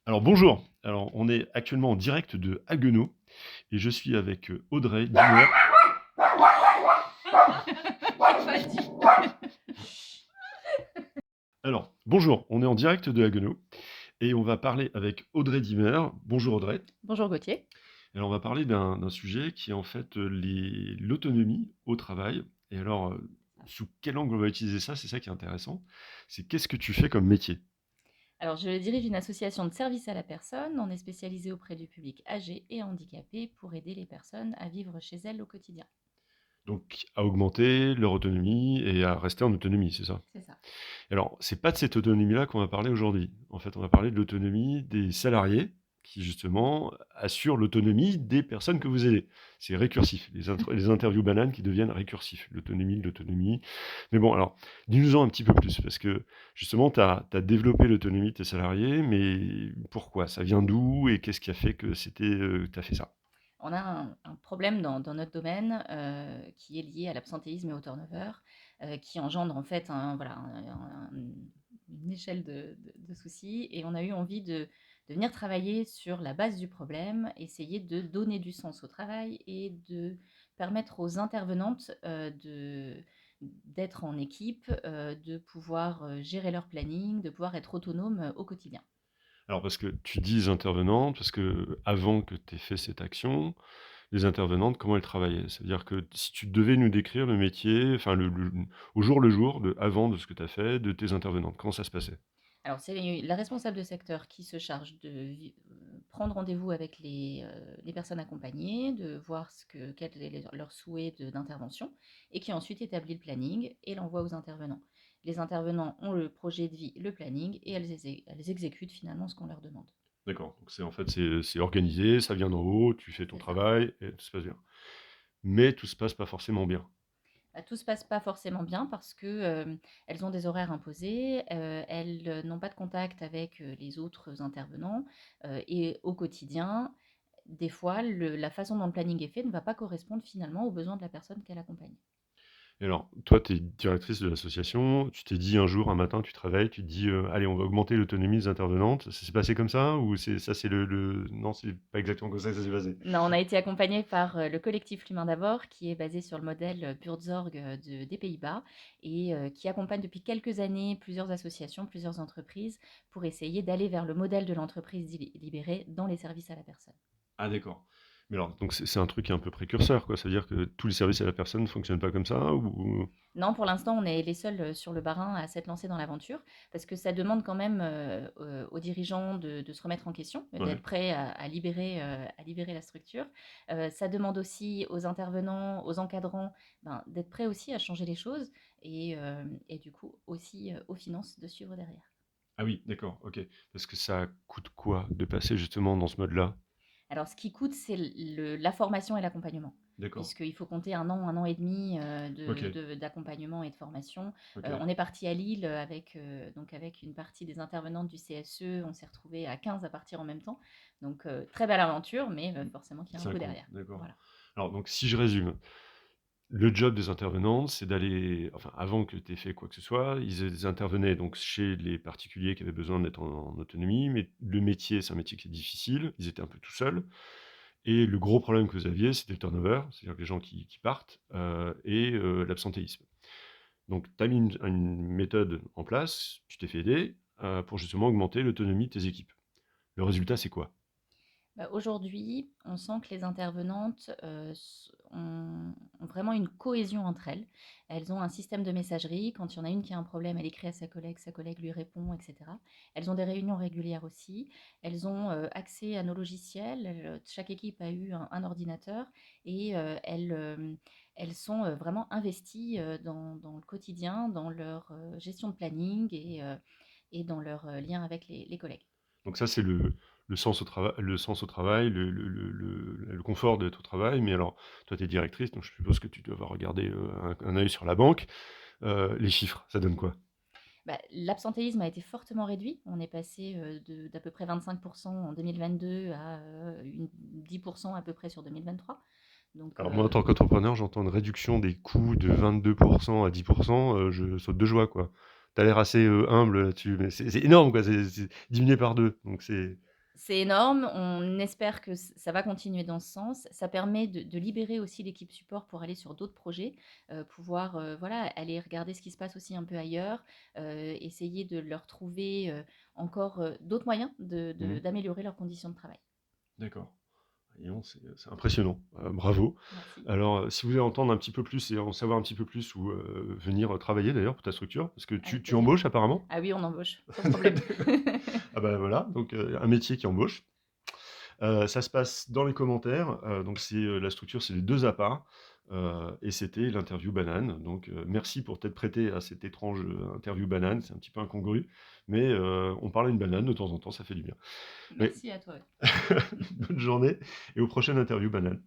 Alors bonjour, alors on est actuellement en direct de Haguenau et je suis avec Audrey Dimmer. Pas dit. Alors bonjour, on est en direct de Haguenau et on va parler avec Audrey Dimmer. Bonjour Audrey. Bonjour Gauthier. Alors on va parler d'un sujet qui est en fait l'autonomie au travail. Et alors sous quel angle on va utiliser ça? C'est ça qui est intéressant. C'est qu'est-ce que tu fais comme métier? Alors, je dirige une association de services à la personne. On est spécialisé auprès du public âgé et handicapé pour aider les personnes à vivre chez elles au quotidien. Donc à augmenter leur autonomie et à rester en autonomie, c'est ça? C'est ça. Alors, c'est pas de cette autonomie-là qu'on va parler aujourd'hui. En fait, on va parler de l'autonomie des salariés qui, justement, assurent l'autonomie des personnes que vous aidez. C'est récursif, les interviews bananes qui deviennent récursifs, l'autonomie, l'autonomie. Mais bon, alors, dis-nous-en un petit peu plus, parce que, justement, tu as développé l'autonomie de tes salariés, mais pourquoi? Ça vient d'où et qu'est-ce qui a fait que tu as fait ça? On a un problème dans notre domaine qui est lié à l'absentéisme et au turnover, qui engendre en fait une échelle de soucis. Et on a eu envie de venir travailler sur la base du problème, essayer de donner du sens au travail et de permettre aux intervenantes d'être en équipe, de pouvoir gérer leur planning, de pouvoir être autonomes au quotidien. Alors, parce que tu dis intervenante, parce que avant que tu aies fait cette action, les intervenantes, comment elles travaillaient? Ça veut dire que si tu devais nous décrire le métier, enfin au jour le jour, avant de ce que tu as fait, de tes intervenantes, comment ça se passait? Alors, c'est la responsable de secteur qui se charge de prendre rendez-vous avec les personnes accompagnées, de voir quel est leur souhait d'intervention, et qui ensuite établit le planning et l'envoie aux intervenants. Les intervenants ont le projet de vie, le planning, et elles exécutent finalement ce qu'on leur demande. D'accord, donc c'est en fait c'est organisé, ça vient d'en haut, tu fais ton C'est ça. travail et tout se passe bien. Mais tout se passe pas forcément bien. Bah, tout se passe pas forcément bien parce que elles ont des horaires imposés, elles n'ont pas de contact avec les autres intervenants, et au quotidien, des fois, la façon dont le planning est fait ne va pas correspondre finalement aux besoins de la personne qu'elle accompagne. Et alors, toi, tu es directrice de l'association, tu t'es dit un jour, un matin, tu travailles, tu te dis, allez, on va augmenter l'autonomie des intervenantes. Ça s'est passé comme ça? Ou c'est non, c'est pas exactement comme ça que ça s'est passé. Non, on a été accompagné par le collectif L'Humain d'abord, qui est basé sur le modèle Buurtzorg des Pays-Bas et qui accompagne depuis quelques années plusieurs associations, plusieurs entreprises pour essayer d'aller vers le modèle de l'entreprise libérée dans les services à la personne. Ah d'accord. Mais alors, donc c'est un truc qui est un peu précurseur, quoi. C'est-à-dire que tous les services à la personne ne fonctionnent pas comme ça ou... Non, pour l'instant, on est les seuls sur le Bas-Rhin à s'être lancés dans l'aventure, parce que ça demande quand même aux dirigeants de se remettre en question, Ouais. d'être prêts à libérer la structure. Ça demande aussi aux intervenants, aux encadrants, d'être prêts aussi à changer les choses, et du coup aussi aux finances de suivre derrière. Ah oui, d'accord, ok. Parce que ça coûte quoi de passer justement dans ce mode-là? Alors, ce qui coûte, c'est la formation et l'accompagnement, D'accord. puisqu'il faut compter un an et demi Ok, d'accompagnement et de formation. ok. On est parti à Lille avec une partie des intervenantes du CSE. On s'est retrouvés à 15 à partir en même temps. Donc, très belle aventure, mais forcément qu'il y a un C'est un coût coup, derrière. d'accord. Voilà. Alors, donc, si je résume, le job des intervenantes, c'est d'aller, enfin, avant que tu aies fait quoi que ce soit, ils intervenaient donc chez les particuliers qui avaient besoin d'être en autonomie, mais le métier, c'est un métier qui est difficile, ils étaient un peu tout seuls. Et le gros problème que vous aviez, c'était le turnover, c'est-à-dire que les gens qui partent, et l'absentéisme. Donc, tu as mis une méthode en place, tu t'es fait aider, pour justement augmenter l'autonomie de tes équipes. Le résultat, c'est quoi? Bah, aujourd'hui, on sent que les intervenantes ont vraiment une cohésion entre elles. Elles ont un système de messagerie. Quand il y en a une qui a un problème, elle écrit à sa collègue lui répond, etc. Elles ont des réunions régulières aussi. Elles ont accès à nos logiciels. Chaque équipe a eu un ordinateur et elles sont vraiment investies dans le quotidien, dans leur gestion de planning et dans leur lien avec les collègues. Donc ça, c'est le sens au travail, le confort d'être au travail. Mais alors, toi, tu es directrice, donc je suppose que tu dois avoir regardé un œil sur la banque. Les chiffres, ça donne quoi? Bah, l'absentéisme a été fortement réduit. On est passé d'à peu près 25% en 2022 à 10% à peu près sur 2023. Donc, Alors moi, en tant qu'entrepreneur, j'entends une réduction des coûts de 22% à 10%, je saute de joie, quoi. Tu as l'air assez humble là-dessus, mais c'est énorme, quoi. C'est divisé par deux, donc c'est... C'est énorme, on espère que ça va continuer dans ce sens. Ça permet de libérer aussi l'équipe support pour aller sur d'autres projets, pouvoir, voilà, aller regarder ce qui se passe aussi un peu ailleurs, essayer de leur trouver, encore, d'autres moyens Mmh. d'améliorer leurs conditions de travail. D'accord. Dis donc, c'est impressionnant, bravo. Merci. Alors, si vous voulez entendre un petit peu plus et en savoir un petit peu plus ou, venir, travailler d'ailleurs pour ta structure, parce que tu Avec tu plaisir. embauches apparemment? Ah oui, on embauche, sans problème. Ah bah, voilà, donc un métier qui embauche. Ça se passe dans les commentaires, donc la structure, c'est les 2 à part, et c'était l'interview banane. Donc merci pour t'être prêté à cette étrange, interview banane, c'est un petit peu incongru, mais on parle à une banane de temps en temps, ça fait du bien. Oui, Merci à toi. bonne journée et aux prochaines interviews bananes.